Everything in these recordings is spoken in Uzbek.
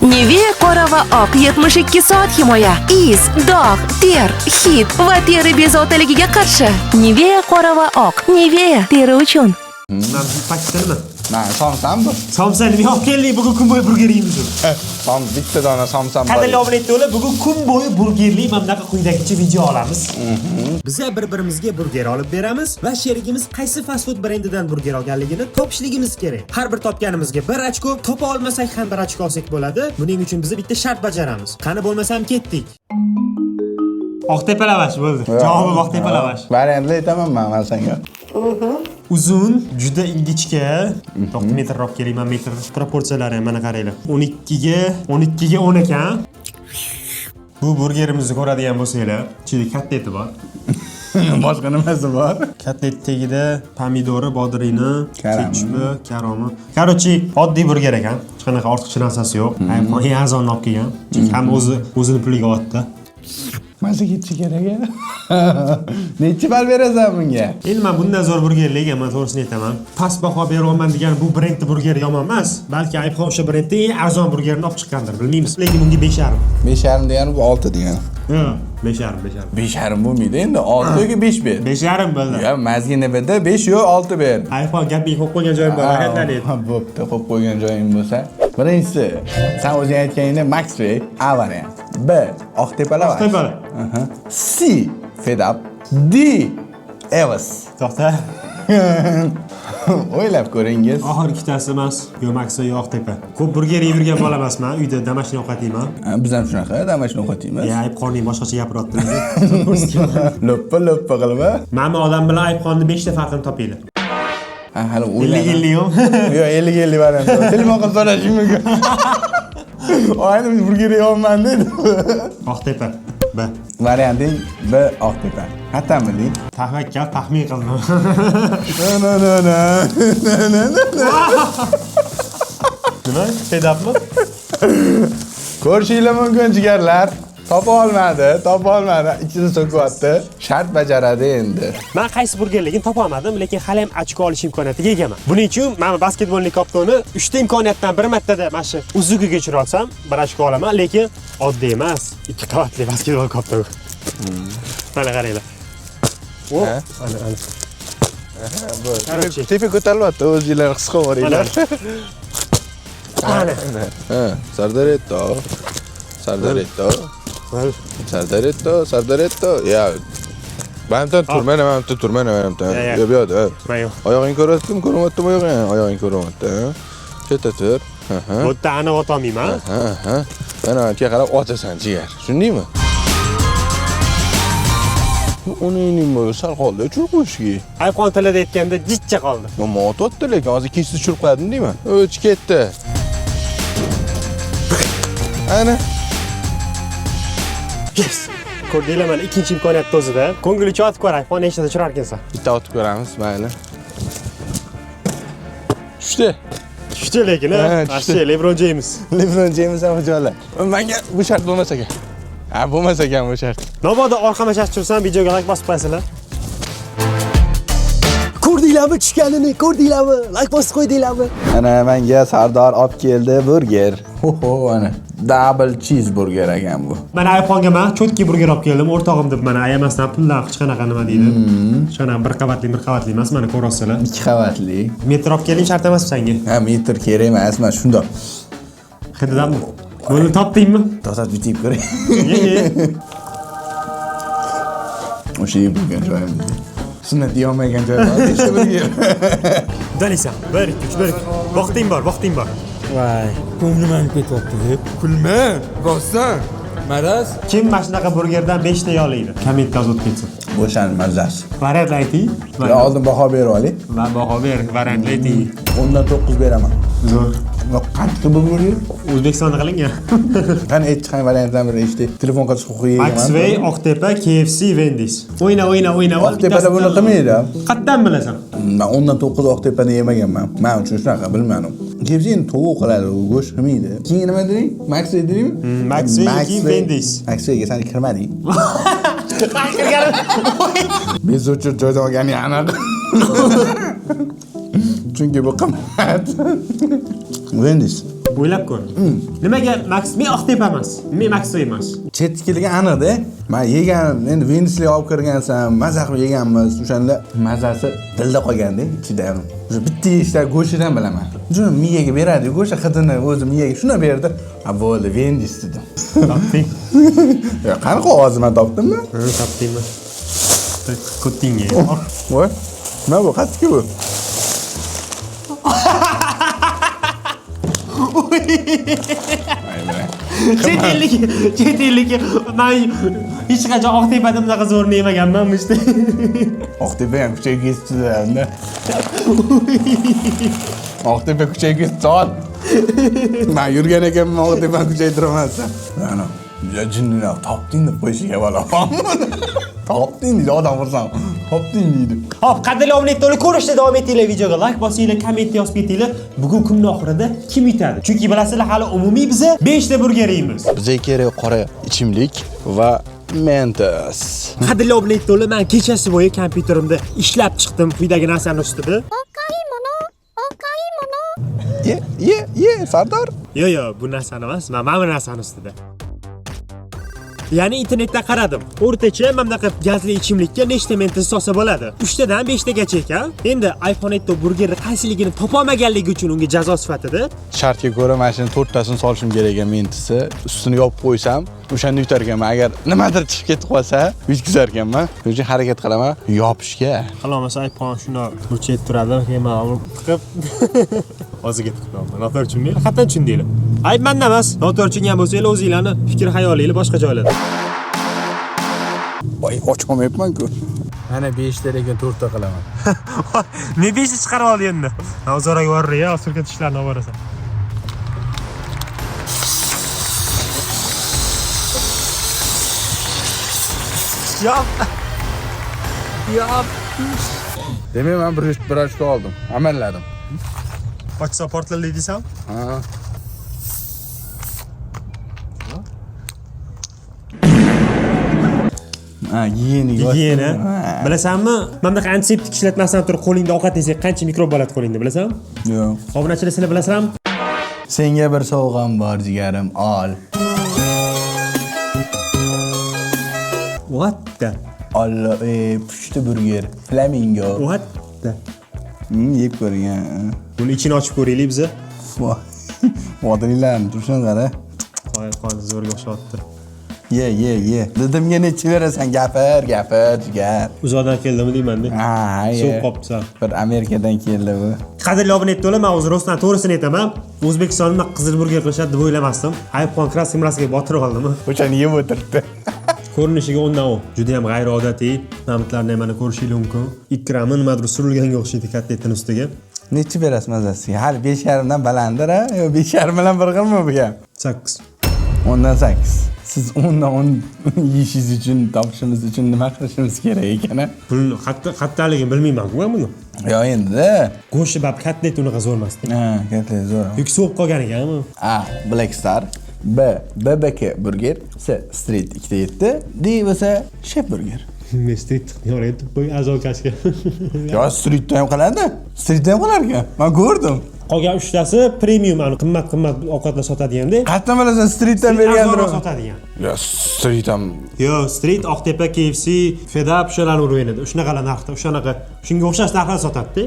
Nivea qora va oq 72 soat himoya. Iz, dog', ter, hid va teri bezovtaligiga qarshi. Nivea qora va oq. Nivea teri uchun. Mana bu paketimi? Mana somsam bu. Somsa nima olib keldik? Bugun kun bo'yi burger yeymiz. Som bitta dona somsam bor. Qadrli obunachilar, bugun kun bo'yi burgerli mana bunaqa quyidagicha video olamiz. Bizga bir-birimizga burger olib beramiz va sherigimiz qaysi fast food brendidan burger olganligini topishligimiz kerak. Har bir topganimizga 1 ochko, topa olmasak ham 1 ochko olsak bo'ladi. Buning uchun biz bitta shart bajaramiz. Qani bo'lmasam ketdik. Oqtepa lavash bo'ldi. Javobi Oqtepa lavash. Variantli aytaman men senga. Uzun, juda ingichka. 9 metr olib kelayman, metr proporsiyalari ham mana qaranglar. 12 ga 10 ekan. Bu burgerimizni ko'radigan bo'lsanglar, ichida katta eti bor. Boshqa nimasi bor? Katta et tagida pomidori, bodrini, Karami. ketchupi, karomi. Короче, oddiy burger ekan. Hech qanaqa ortiqcha narsasi yo'q. Eng arzonni olib kelgan. Chunki ham o'zini puliga oldi. Mazza ketsa kerak. Necha ball berasan bunga? Endi men bundan zo'r burgerlik, men to'g'risini aytaman. Past baho beraman degan bu brendning burgeri yomon emas. Balki iPhone o'sha brendning eng arzon burgerini olib chiqqandir, bilmaymiz. Lekin bunga 5,5. 5,5 degani bu 6 degani. Yo'q, 5,5. 5,5 bo'lmaydi endi 6 yoki 5 ber. 5,5 bo'ldi. Ya mazginada 5 yo 6 ber. iPhone gaping qo'yib qo'ygan joyim bor, haqiqatdan. Bo'pti, qo'yib qo'ygan joying bo'lsa. Birinchisi, sen o'zing aytganingda Maxway A variant. B. Oqtepa lavash. Oqtepa. C. Fed up. D. Evas. To'xta. O'ylab ko'ringiz. Oxir ikkitasi emas. Yo Maxway yo Oqtepa. Ko'p burger yeb yurgan bola emasman. Uyda damashni ovqat yeyman. Biz ham shunaqa damashni ovqat yeymiz. Ya, ayb qorning boshqacha gapiryapti. Loppa qilib. Mana odam bilan iPhone'ning 5 ta farqini topinglar. Ha, hali o'ylayman. 50 yo'q. Yo'q, 50 variant. Telefon qilib so'rashim mumkin. Oyna burger yeyman dedi. Oqtepa. B. Varianting B Oqtepa. Qattan bilding? Tavakkal taxmin qildim. Nima? Fedapmi? Ko'rishinglar mumkin jigarlar. Topa olmadi. Ichida so'kyapti. Shart bajaradi endi. Men qaysi burgerligini topa olmadim, lekin hali ham ochko olish imkoniyatiga egaman. Buning uchun men basketbolning kaptoni 3 ta imkoniyatdan bir martada mana shu uzugiga tushira olsam, 1 ochko olaman, lekin oddiy emas. 2 qavatli basketbol kaptoni. Mana qaranglar. O, ana. Bu. Tepa ko'tarilyapti, o'zingizlar his qilinglar. Ana. Ha, Sardaretto. Ya. Benimden tur, mana tur. Yo'q. Oyog'ing ko'ryaptimi? Ko'ryaptimi oyog'ing? Oyog'ing ko'ryapti. Chetda tur. Bu yerda ana o'tolmayman. Mana menga qarab otasan jigar. Tushundingmi? Uning nima sal qoldi, tushirib qo'yishga. iPhone tilida aytganda jichcha qoldi. Nima o'tdi, lekin hozir kechda tushirib qo'yadim deyman. O'ch ketdi. Ana. Yes. Ko'rdinglar, mana ikkinchi imkoniyatni o'zida. Ko'ngilchi otib ko'r, iPhone nechtada tushirar ekansan. Bitta otib ko'ramiz, mayli. Tushdi lekin, tushdi. LeBron James. LeBron James ham jo'la. Menga bu shart bo'lmasa ekan. Ha, bo'lmasa ekan bu shart. Mabodo orqama shart tursam, videoga like bosib qo'yasizlar. Ko'rdinglarmi tushganini? Ko'rdinglarmi? Like bosib qo'ydinglarmi? Ana menga Sardor olib keldi burger. Ana. Double cheeseburger ekan bu. Mana iPhone'ga men cho'tki burger olib keldim. O'rtog'im deb mana ayamasdan pullar hech qanaqa nima deydi. Shona bir qavatli emas, mana ko'rasizlar. 2 qavatli. Metr olib keling shart emas senga. Ha, metr kerak emas, mana shundoq. Hididanmi? Buni topdingmi? To'xtat bitib ko'ray. Ye. O'sha yeb-yegan joyim dedi. Sunnat yeyolmagan joy bor, işte burger. Dalisan. 1 2 3 1. Vaqting bor. Vay, ko'nglim ham ketyapti. Kulma, rostdan. Maraz? Kim mana shunaqa burgerdan 5 ta yo'laydi? Kommentga yozib ketsin. Bo'shan mazasi. Variant ayting. Ya oldin baho berib oling. Va baho ber, variant ayting. 10dan 9 beraman. Zo'r. Qancha bu burger? O'zbekistonda qilingan. Qani aytgan variantdan biri ishdi. Telefon qilish huquqiga egaman. Maxway, Oqtepa, KFC, Wendy's. O'yna. Oqtepada buni qilmaydi. Qatdan bilasan? Men 10dan 9 Oqtepani yemaganman. Men uchun shunaqa bilmadim. KFC'ni tovuq qiladi, go'sht qilmaydi. Keyin nima deding? Maxway dedingmi? Maxway, Wendy's. Maxwayga sen kirmading. Biz uchun joyda olgani aniq. Chunki bu qimmat. Wendy's. O'ylab ko'r. Nimaga Max men Oqtepa emas, men Max emas. Chetkiligini aniqda. Men yegan, endi Vendisli olib kirgansan, maza qilib yeganmiz. O'shanda mazasi dilda qolganda, ichida ham. O'sha bitta ishlar go'shidan bilaman. Shuni miyaga beradi, go'sha hidini o'zi miyaga shuna berdi. Ha bo'ldi, Vendis dedim. Topding. Ya qanaqa ovozimni topdimmi? Topdingmi? Ko'tingga. Voy. Nima bu? Qatiki bu? Chet ellik men hech qachon Oqtepada bunaqa zo'rni yemaganman işte. Oqtepa ham kuchayib ketdi-da. Oqtepa kuchayib ketdi. Men yurgan ekanman Oqtepani kuchaytiramansan. Mana jinnilar topding deb qo'yishiga bola. Topding deydi odam bo'lsam. Topding deydi. Hop, qadrli obunachilar, ko'rishda davom etinglar, videoga like bosinglar, komment yozib ketinglar. Bugun kunning oxirida kim yutadi? Chunki bilasizlar, hali umumiy biza 5 ta burger yeymiz. Bizga kerak qora ichimlik va Mentos. Qadrli obunachilar, men kechasi bo'yi kompyuterimda ishlab chiqdim quyidagi narsani ustida. Ye, Sardor. Yo, bu narsani emas, men mana bu narsani ustida. Ya'ni internetda qaradim. O'rtacha mana bunaqa gazli ichimlikka nechta Mentos solsa bo'ladi? 3 tadan 5 tagacha ekan. Endi iPhone Etto burgerni qaysiligini topolmaganligi uchun unga jazo sifatida Shartga ko'ra mana shuni 4 tasini solishim kerak ekan Mentosni. Ustini yopib qo'ysam, o'shanda yutar ekanman. Agar nimadir chiqib ketib qolsa, yutkizar ekanman. Shuning uchun harakat qilaman yopishga. Qalomasa iPhone shuni burchayib turadi, keyin tiqib o'ziga tiqaman. Noto'g'ri qatdan tushundinglar? Ayb menda emas. Noto'g'ri tushungan bo'lsanglar, o'zingizlarni fikr xayolinglar boshqa joylarda. Voy, ochmayapman-ku. Mana 5 ta lekin 4 ta qilaman. Ne 5 chiqarib ol endi. O'zaraga borri-ya, osurga tishlarni olib borasan. Yop. Demak, men bir ochko oldim. Amalladim. Ochsa portlaldi desam? Ha. Gigiyena. Bilasanmi? Mana bunaqa antiseptik ishlatmasdan turib qo'lingda ovqat yesang qancha mikrob bo'ladi qo'lingda, bilasanmi? Yo'q. Obunachilar sizlar bilasizlarmi? Senga bir sovg'am bor, jigarim, ol. What the? Alla, pushti burger, flamingo. What the? Yeb ko'rgan. Buni ichini ochib ko'raylik biza. Voy. Vodillarni tursin qara. Qo'y zo'rga o'xshatdi. Ye. Dedimga nechi berasan? Gapir, jigar. Uzoqdan keldimi deyman-da. Ha, Suv qopsan. Bir Amerikadan keldi bu. Qadrli obunachilar, men o'zi rostdan to'g'risini aytaman. O'zbekistonda qizil burger qilishadi deb o'ylamasdim. iPhone krasimrasiga botirib oldim. O'shani yeb o'tiribdi. Ko'rinishiga o'ndan u. Juda ham g'ayriodatiy. Namitlarni ham mana ko'rishingiz mumkin. Ikrami nimadir surilganga o'xshaydi katta etining ustiga. Nechi berasiz mazasiga? Hali 5,5 dan balanddir-a? Yo 5,5 bilan bir xilmi bu ham? 8. 10dan 8. Siz 10dan 10 yeyishingiz uchun, topishimiz uchun nima qilishimiz kerak ekan-a? Pulni qattaligini bilmayman-ku men buni. Yo endi-da. Go'shti bab katta et unaqa zo'r emas. Ha, katta zo'r. Yoki sovib qolgan ekanmi? A. Black Star. B. BBK burger. C. Street 2.7. D bo'lsa Chef burger. Men street yo'rayib qo'y azokasiga. Yo streetda ham qiladi. Streetda ham qilar ekan. Men ko'rdim. Qolgan 3 tasi premium, qimmat ovqatlar sotadiganda. Qatdan bilasan streetdan bergandir. Sotadigan. Yo street ham. Yo, street, Oqtepa, KFC, Fedap shularni o'rganadi. Shunaqalar narxda, shunga o'xshash narxlar sotadi-da.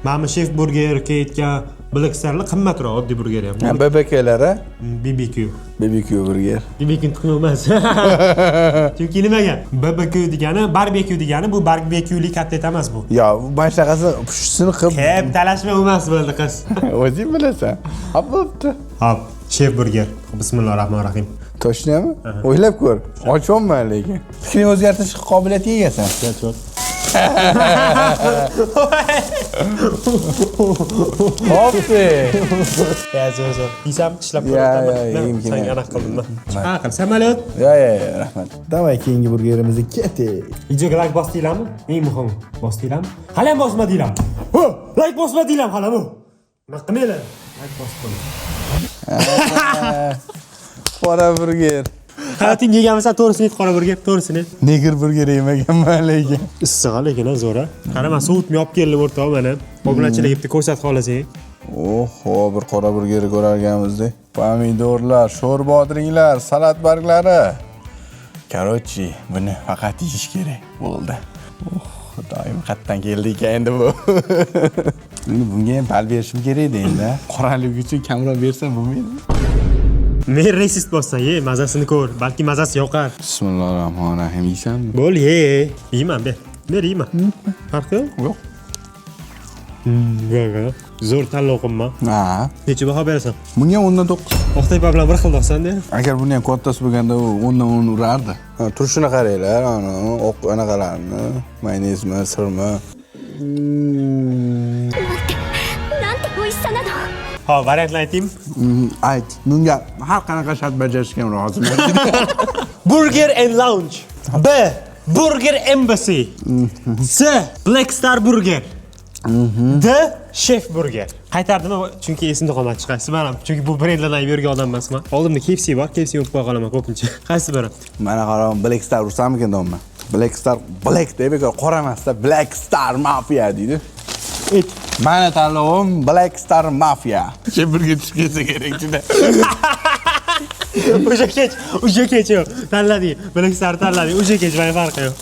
Mana Chef burger, ketgan Black Starlar qimmatroq oddiy burger ham. Ha, BBK'lar-a? BBQ burger. BBQ tuxum emas. Chunki nimaga? BBQ degani, barbekyu degani, bu barbekyuli katta et emas bu. Yo, mana shunaqasi pushtisini qilib. Kep talashma emas bo'ldi qiz. O'zing bilasan. Hop bo'pti. Hop, Chef burger. Bismillahirrohmanirrohim. Toshnami? O'ylab ko'r. Ochonman lekin. Fikrini o'zgartirish qobiliyatiga egasan. Hoppi. Zo'r. Isam ishlab ko'raman. Senga aniq qildim. Qil samolyot. Yo, rahmat. Davay keyingi burgerimizga keting. Videoga like bosdinglarmi? Eng muhim, bosdinglarmi? Hali ham bosmadinglarmi? Like bosmadinglarmi hali bu? Nima qilmanglar? Like bosib qo'ying. Qora burger. Hayoting yeganmisan, to'g'risini ayt, qora burger, to'g'risini. Neger burger yemaganman lekin. Issiq lekin zo'r. Qara, men sovutni olib keldim o'rtoq mana. Obunachilarga bitta ko'rsatib qolasang. Oho, bir qora burgeri ko'rarganmizdek. Pomidorlar, sho'rbotiringlar, salat barglari. Короче, buni faqat yeyish kerak. Bo'ldi. Doim qatdan keldi ekan endi bu. Endi bunga ham bal berishim kerak edi endi. Qoralik uchun kamroq bersam bo'lmaydimi? Men resist bo'lsa, ye, mazasini ko'r. Balki mazasi yoqar. Bismillahirrohmanirrohim. Yeysanmi? Bo'l, ye. Yeyman, ber. Ber, yeyman. Farqi yo'q? Yo'q. Yo'q. Zo'r tanlov qilma. Ha. Necha baho berasan? Bunga 10dan 9. Oqtepa bilan bir xil do'qsan-da. Agar buni ham kattasi bo'lganda u 10dan 10 urardi. Turishini qaranglar, ana oq anaqalarni, mayonezmi, sirmi. Ha, variantni aytaymi? Ayt, bunga har qanaqa shart bajarishga ham roziman. Burger and Lounge. B. Burger Embassy. C. Black Star Burger. D. Chef Burger. Qaytardimmi? Chunki esimda qolmadi chiqaysi men ham. Chunki bu brendlardan yurgan odam emasman. Oldimda KFC bor, KFC o'tib qo'ya qolaman ko'pincha. Qaysi biri? Mana qarang, Black Star ursammikin deyman. Black Star, Black deb bekor qora emasda, Black Star Mafia deydi. Ayt. Mana tanlovim Black Star Mafia. Chepirga tushib ketsa kerak juda. O'sha kech yo'q. Tanlading. Black Star tanlading. O'sha kech men farqi yo'q.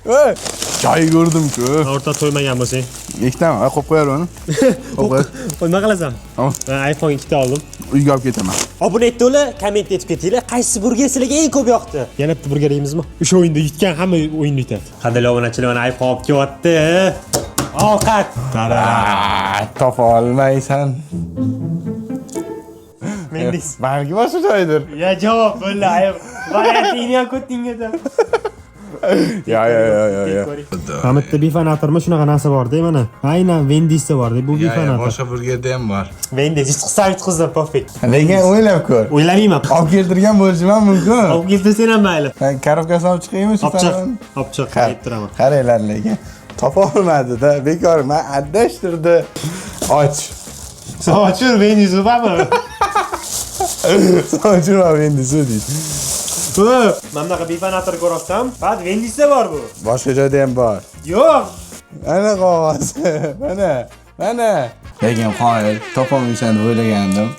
Ey, joy ko'rdim-ku. O'rta to'ymagan bo'lsang. Ikkitami? Qo'yib qo'yar uni. Nima qilasan? Tamam. Men iPhone 2 ta oldim. Uyga olib ketaman. Abunat to'la komment etib ketinglar. Qaysi burger sizlarga eng ko'p yoqdi? Yana bitta burger yeymizmi? O'sha o'yinda yutgan hamma o'yinni yutadi. Qadrli obunachilar, mana iPhone olib kelyapti. Ovqat. Topa olmaysan. Mendis. Balki boshqa joydir. Ya javob bo'ldi. Variantini ham ko'tingizda. Ya. Hamitda bifanatormi shunaqa narsa bor-da, mana. Aynan Wendysda bor-da, bu bifanator. Boshqa burgerda ham bor. Wendys chiqsa yutqizdim, perfect. Lekin o'ylab ko'r. O'ylamayman. Olib keltirgan bo'lishim ham mumkin. Olib keltirsan ham mayli. Korobkasini olib chiqaymi shu Olib chiq, qaytib turaman. Qaranglar lekin topa olmadi-da, bekor men addashtirdi. Och. Sochur Wendys o'pami? Sochur Wendys deydi. Mana bunaqa bifanator ko'rsam, ba'd Wendysda bor bu. Boshqa joyda ham bor. Yo'q. Ana qog'oz. Mana. Lekin qoyil, topolmaysan deb o'ylagandim.